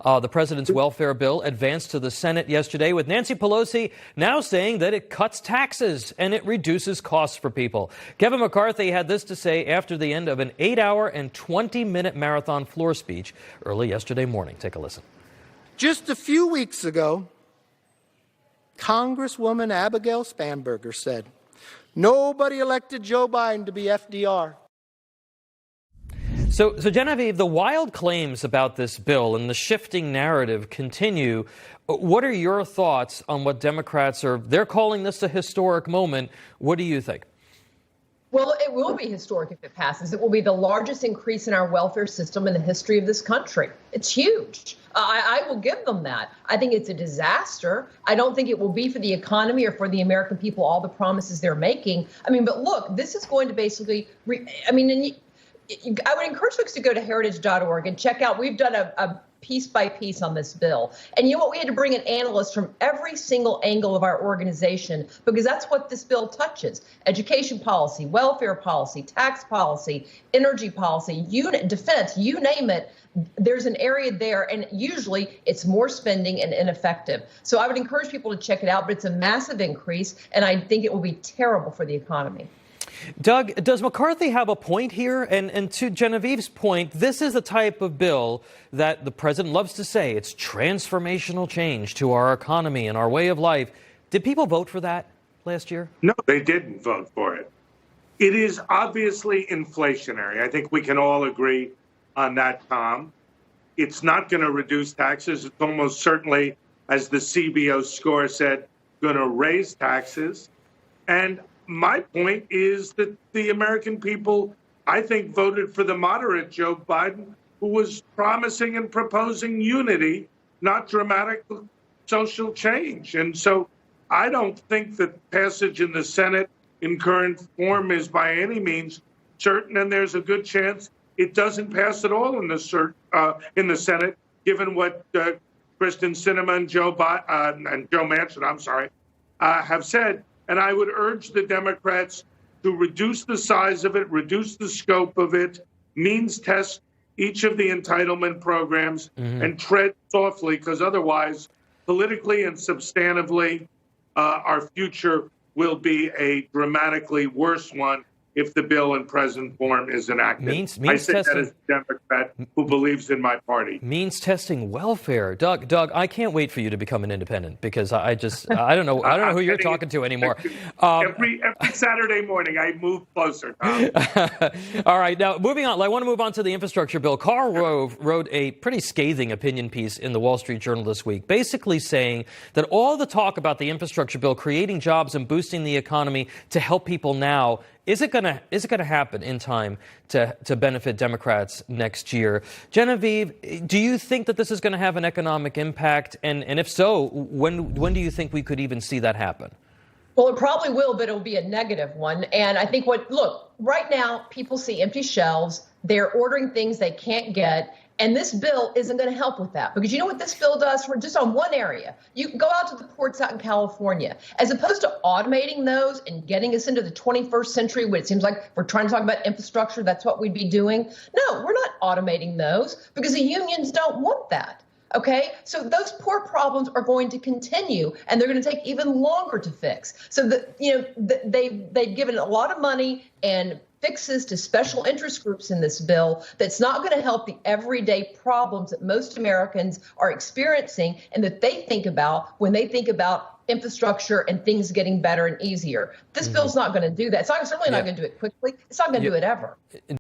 The president's welfare bill advanced to the Senate yesterday, with Nancy Pelosi now saying that it cuts taxes and it reduces costs for people. Kevin McCarthy had this to say after the end of an 8-hour and 20-minute marathon floor speech early yesterday morning. Take a listen. Just a few weeks ago, Congresswoman Abigail Spanberger said, "Nobody elected Joe Biden to be FDR." So Genevieve, the wild claims about this bill and the shifting narrative continue. What are your thoughts on what Democrats they're calling this a historic moment? What do you think? Well, it will be historic if it passes. It will be the largest increase in our welfare system in the history of this country. It's huge. I will give them that. I think it's a disaster. I don't think it will be for the economy or for the American people, all the promises they're making. I mean, but look, this is going to basically, I would encourage folks to go to heritage.org and check out, we've done a piece by piece on this bill. And you know what? We had to bring in analysts from every single angle of our organization, because that's what this bill touches. Education policy, welfare policy, tax policy, energy policy, defense, you name it. There's an area there, and usually it's more spending and ineffective. So I would encourage people to check it out, but it's a massive increase, and I think it will be terrible for the economy. Doug, does McCarthy have a point here? And to Genevieve's point, this is the type of bill that the president loves to say it's transformational change to our economy and our way of life. Did people vote for that last year? No, they didn't vote for it. It is obviously inflationary. I think we can all agree on that, Tom. It's not going to reduce taxes. It's almost certainly, as the CBO score said, going to raise taxes. And my point is that the American people, I think, voted for the moderate Joe Biden, who was promising and proposing unity, not dramatic social change. And so I don't think that passage in the Senate in current form is by any means certain, and there's a good chance it doesn't pass at all in the Senate, given what Kristen Sinema and Joe Manchin, have said. And I would urge the Democrats to reduce the size of it, reduce the scope of it, means test each of the entitlement programs, and tread softly, because otherwise, politically and substantively, our future will be a dramatically worse one if the bill in present form is enacted. I say that as a Democrat who believes in my party. Means testing welfare. Doug, I can't wait for you to become an independent, because I don't know who you're talking to anymore. Every Saturday morning, I move closer, Tom. All right, now moving on. I want to move on to the infrastructure bill. Karl Rove wrote a pretty scathing opinion piece in the Wall Street Journal this week, basically saying that all the talk about the infrastructure bill creating jobs and boosting the economy to help people now, is it going to happen in time to benefit Democrats next year? Genevieve, do you think that this is going to have an economic impact? And if so, when do you think we could even see that happen? Well, it probably will, but it'll be a negative one. And I think right now, people see empty shelves. They're ordering things they can't get. And this bill isn't going to help with that, because you know what this bill does for just on one area? You go out to the ports out in California, as opposed to automating those and getting us into the 21st century, where it seems like we're trying to talk about infrastructure. That's what we'd be doing. No, we're not automating those, because the unions don't want that. OK, so those port problems are going to continue, and they're going to take even longer to fix. So they've given a lot of money and fixes to special interest groups in this bill that's not going to help the everyday problems that most Americans are experiencing and that they think about when they think about infrastructure and things getting better and easier. This bill's not going to do that. It's certainly not going to do it quickly. It's not going to do it ever.